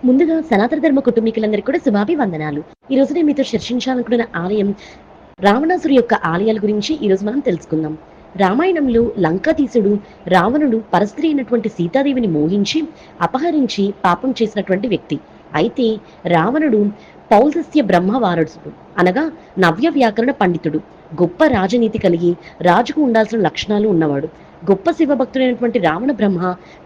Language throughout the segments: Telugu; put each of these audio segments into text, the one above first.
ముందుగా సనాతన ధర్మ కుటుంబీకులందరికీ కూడా శుభాభివందనాలు. ఈ రోజు నేను మీతో చర్చించాలనుకున్న ఆలయం రావణాసుడి యొక్క ఆలయాల గురించి ఈరోజు మనం తెలుసుకుందాం. రామాయణంలో లంకాధీశుడు రావణుడు పరస్త్రీ అయినటువంటి సీతాదేవిని మోహించి అపహరించి పాపం చేసినటువంటి వ్యక్తి. అయితే రావణుడు పౌలస్య బ్రహ్మవారసుడు అనగా నవ్య వ్యాకరణ పండితుడు, గొప్ప రాజనీతి కలిగి రాజుకు ఉండాల్సిన లక్షణాలు ఉన్నవాడు. గొప్ప శివభక్తుడైనటువంటి రావణ బ్రహ్మ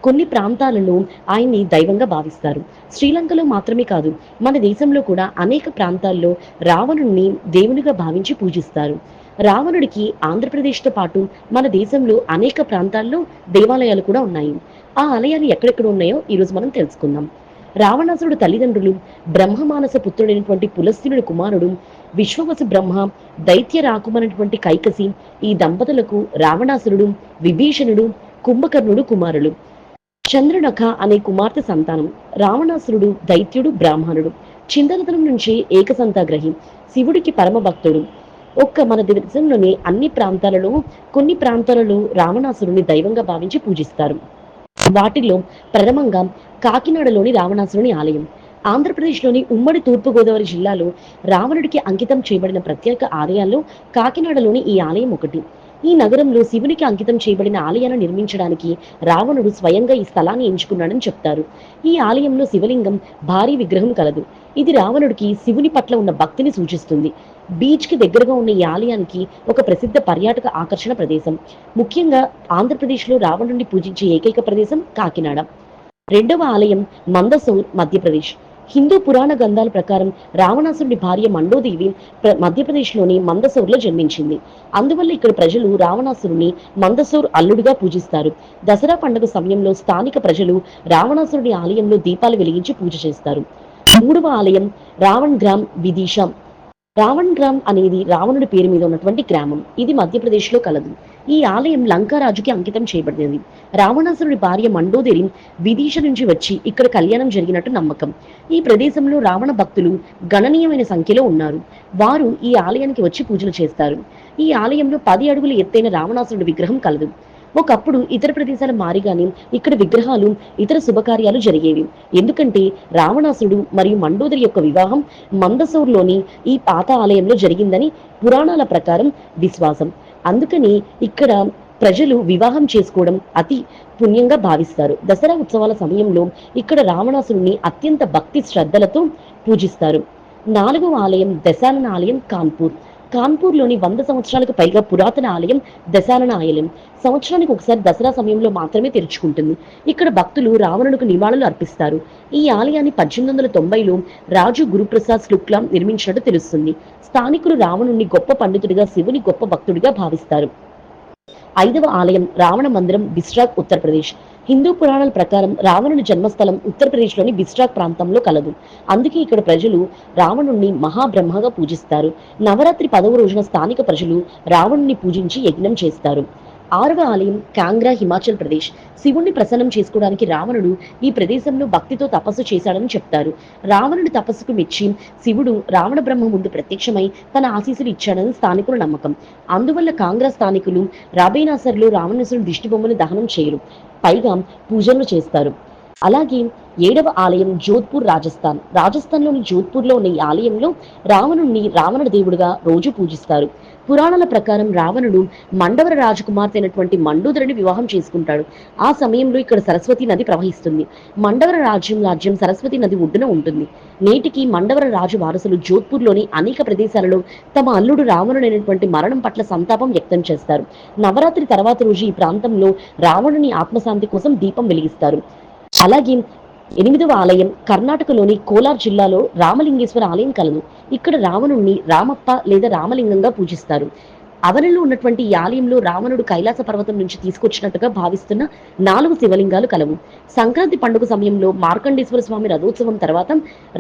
కొన్ని ప్రాంతాలలో ఆయన్ని దైవంగా భావిస్తారు. శ్రీలంకలో మాత్రమే కాదు, మన దేశంలో కూడా అనేక ప్రాంతాల్లో రావణుణ్ణి దేవునిగా భావించి పూజిస్తారు. రావణుడికి ఆంధ్రప్రదేశ్తో పాటు మన దేశంలో అనేక ప్రాంతాల్లో దేవాలయాలు కూడా ఉన్నాయి. ఆ ఆలయాలు ఎక్కడెక్కడ ఉన్నాయో ఈరోజు మనం తెలుసుకుందాం. రావణాసురుడు తల్లిదండ్రులు బ్రహ్మమానస పుత్రుడైనటువంటి పులస్త్యుడి కుమారుడు విశ్వవసు బ్రహ్మ, దైత్య రాకుమనటువంటి కైకసి. ఈ దంపతులకు రావణాసురుడు, విభీషణుడు, కుంభకర్ణుడు కుమారులు. చంద్రనఖ అనే కుమార్తె సంతానం. రావణాసురుడు దైత్యుడు, బ్రాహ్మణుడు. చింతనతనం నుంచి ఏకసంతాగ్రహి, శివుడికి పరమ భక్తుడు. మన దేశంలోని అన్ని ప్రాంతాలలో కొన్ని ప్రాంతాలలో రావణాసురుని దైవంగా భావించి పూజిస్తారు. వాటిలో ప్రథమంగా కాకినాడలోని రావణాసురుని ఆలయం. ఆంధ్రప్రదేశ్లోని ఉమ్మడి తూర్పుగోదావరి జిల్లాలో రావణుడికి అంకితం చేయబడిన ప్రత్యేక ఆలయాల్లో కాకినాడలోని ఈ ఆలయం ఒకటి. ఈ నగరంలో శివునికి అంకితం చేయబడిన ఆలయాన్ని నిర్మించడానికి రావణుడు స్వయంగా ఈ స్థలాన్ని ఎంచుకున్నాడని చెప్తారు. ఈ ఆలయంలో శివలింగం భారీ విగ్రహం కలదు. ఇది రావణుడికి శివుని పట్ల ఉన్న భక్తిని సూచిస్తుంది. బీచ్ కి దగ్గరగా ఉన్న ఈ ఆలయానికి ఒక ప్రసిద్ధ పర్యాటక ఆకర్షణ ప్రదేశం. ముఖ్యంగా ఆంధ్రప్రదేశ్లో రావణుడిని పూజించే ఏకైక ప్రదేశం కాకినాడ. రెండవ ఆలయం మందసౌర్, మధ్యప్రదేశ్. హిందూ పురాణ గ్రంథాల ప్రకారం రావణాసురుడి భార్య మండోదేవి మధ్యప్రదేశ్లోని మందసౌర్లో జన్మించింది. అందువల్ల ఇక్కడ ప్రజలు రావణాసురుని మందసౌర్ అల్లుడిగా పూజిస్తారు. దసరా పండుగ సమయంలో స్థానిక ప్రజలు రావణాసురుడి ఆలయంలో దీపాలు వెలిగించి పూజ చేస్తారు. మూడవ ఆలయం రావణ్ గ్రామ్, విదిశా. రావణ్ గ్రామ్ అనేది రావణుడి పేరు మీద ఉన్నటువంటి గ్రామం. ఇది మధ్యప్రదేశ్లో కలదు. ఈ ఆలయం లంకారాజుకి అంకితం చేయబడినది. రావణాసురుడి భార్య మండోదరి విదిశ నుంచి వచ్చి ఇక్కడ కళ్యాణం జరిగినట్టు నమ్మకం. ఈ ప్రదేశంలో రావణ భక్తులు గణనీయమైన సంఖ్యలో ఉన్నారు. వారు ఈ ఆలయానికి వచ్చి పూజలు చేస్తారు. ఈ ఆలయంలో 10 అడుగుల ఎత్తైన రావణాసురుడి విగ్రహం కలదు. ఒకప్పుడు ఇతర ప్రదేశాల మారిగానే ఇక్కడ విగ్రహాలు, ఇతర శుభకార్యాలు జరిగేవి. ఎందుకంటే రావణాసురుడు మరియు మండోదరి యొక్క వివాహం మందసౌర్లోని ఈ పాత ఆలయంలో జరిగిందని పురాణాల ప్రకారం విశ్వాసం. అందుకని ఇక్కడ ప్రజలు వివాహం చేసుకోవడం అతి పుణ్యంగా భావిస్తారు. దసరా ఉత్సవాల సమయంలో ఇక్కడ రావణాసురుని అత్యంత భక్తి శ్రద్ధలతో పూజిస్తారు. 4వ ఆలయం దశానన ఆలయం, కాన్పూర్. కాన్పూర్లోని 100 సంవత్సరాలకు పైగా పురాతన ఆలయం దశానన ఆలయం సంవత్సరానికి ఒకసారి దసరా సమయంలో మాత్రమే తెరుచుకుంటుంది. ఇక్కడ భక్తులు రావణుడికి నివాళులు అర్పిస్తారు. ఈ ఆలయాన్ని 1890లో రాజు గురుప్రసాద్ శుక్లా నిర్మించినట్టు తెలుస్తుంది. స్థానికులు రావణుడిని గొప్ప పండితుడిగా, శివుని గొప్ప భక్తుడిగా భావిస్తారు. 5వ ఆలయం రావణ మందిరం, బిస్ట్రాక్, ఉత్తరప్రదేశ్. హిందూ పురాణాల ప్రకారం రావణుని జన్మస్థలం ఉత్తరప్రదేశ్లోని బిస్ట్రాక్ ప్రాంతంలో కలదు. అందుకే ఇక్కడ ప్రజలు రావణుణ్ణి మహాబ్రహ్మగా పూజిస్తారు. నవరాత్రి 10వ రోజున స్థానిక ప్రజలు రావణుని పూజించి యజ్ఞం చేస్తారు. 6వ ఆలయం కాంగ్రా, హిమాచల్ ప్రదేశ్. శివుణ్ణి ప్రసన్నం చేసుకోవడానికి రావణుడు ఈ ప్రదేశంలో భక్తితో తపస్సు చేశాడని చెప్తారు. రావణుడి తపస్సుకు మెచ్చి శివుడు రావణ బ్రహ్మ ముందు ప్రత్యక్షమై తన ఆశీస్సులు ఇచ్చాడని స్థానికుల నమ్మకం. అందువల్ల కాంగ్రా స్థానికులు రాబేనాసర్లో రావణాసురుడి దిష్టి బొమ్మను దహనం చేయరు, పైగా పూజలు చేస్తారు. అలాగే 7వ ఆలయం జోధ్పూర్, రాజస్థాన్. రాజస్థాన్లోని జోధ్పూర్లో ఉన్న ఈ ఆలయంలో రావణుణ్ణి రావణ దేవుడిగా రోజు పూజిస్తారు. పురాణాల ప్రకారం రావణుడు మండవర రాజకుమార్తె అయినటువంటి మండోదరిని వివాహం చేసుకుంటాడు. ఆ సమయంలో ఇక్కడ సరస్వతి నది ప్రవహిస్తుంది. మండవర రాజ్యం సరస్వతి నది ఒడ్డున ఉంటుంది. నేటికి మండవర రాజు వారసులు జోధ్పూర్లోని అనేక ప్రదేశాలలో తమ అల్లుడు రావణుడైనటువంటి మరణం పట్ల సంతాపం వ్యక్తం చేస్తారు. నవరాత్రి తర్వాత రోజు ఈ ప్రాంతంలో రావణుని ఆత్మశాంతి కోసం దీపం వెలిగిస్తారు. అలాగే 8వ ఆలయం కర్ణాటకలోని కోలార్ జిల్లాలో రామలింగేశ్వర ఆలయం కలదు. ఇక్కడ రావణుణ్ణి రామప్ప లేదా రామలింగంగా పూజిస్తారు. అవనిలో ఉన్నటువంటి ఈ ఆలయంలో రావణుడు కైలాస పర్వతం నుంచి తీసుకొచ్చినట్టుగా భావిస్తున్న 4 శివలింగాలు కలవు. సంక్రాంతి పండుగ సమయంలో మార్కండేశ్వర స్వామి రథోత్సవం తర్వాత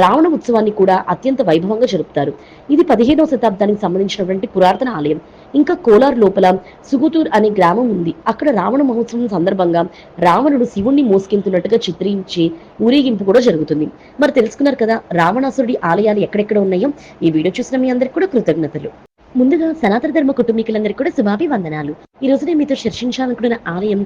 రావణ ఉత్సవాన్ని కూడా అత్యంత వైభవంగా జరుపుతారు. ఇది 15వ శతాబ్దానికి సంబంధించినటువంటి పురాతన ఆలయం. ఇంకా కోలార్ లోపల సుగుతూర్ అనే గ్రామం ఉంది. అక్కడ రావణ మహోత్సవం సందర్భంగా రావణుడు శివుణ్ణి మోసుకెళ్తున్నట్టుగా చిత్రించి ఊరేగింపు కూడా జరుగుతుంది. మరి తెలుసుకున్నారు కదా రావణాసురుడి ఆలయాలు ఎక్కడెక్కడ ఉన్నాయో. ఈ వీడియో చూసిన మీ అందరికీ కూడా కృతజ్ఞతలు. ముందుగా సనాతన ధర్మ కుటుంబీకులందరికీ కూడా శుభాభివందనాలు. ఈ రోజు నేను మీతో చర్చించాలనుకున్న ఆలయం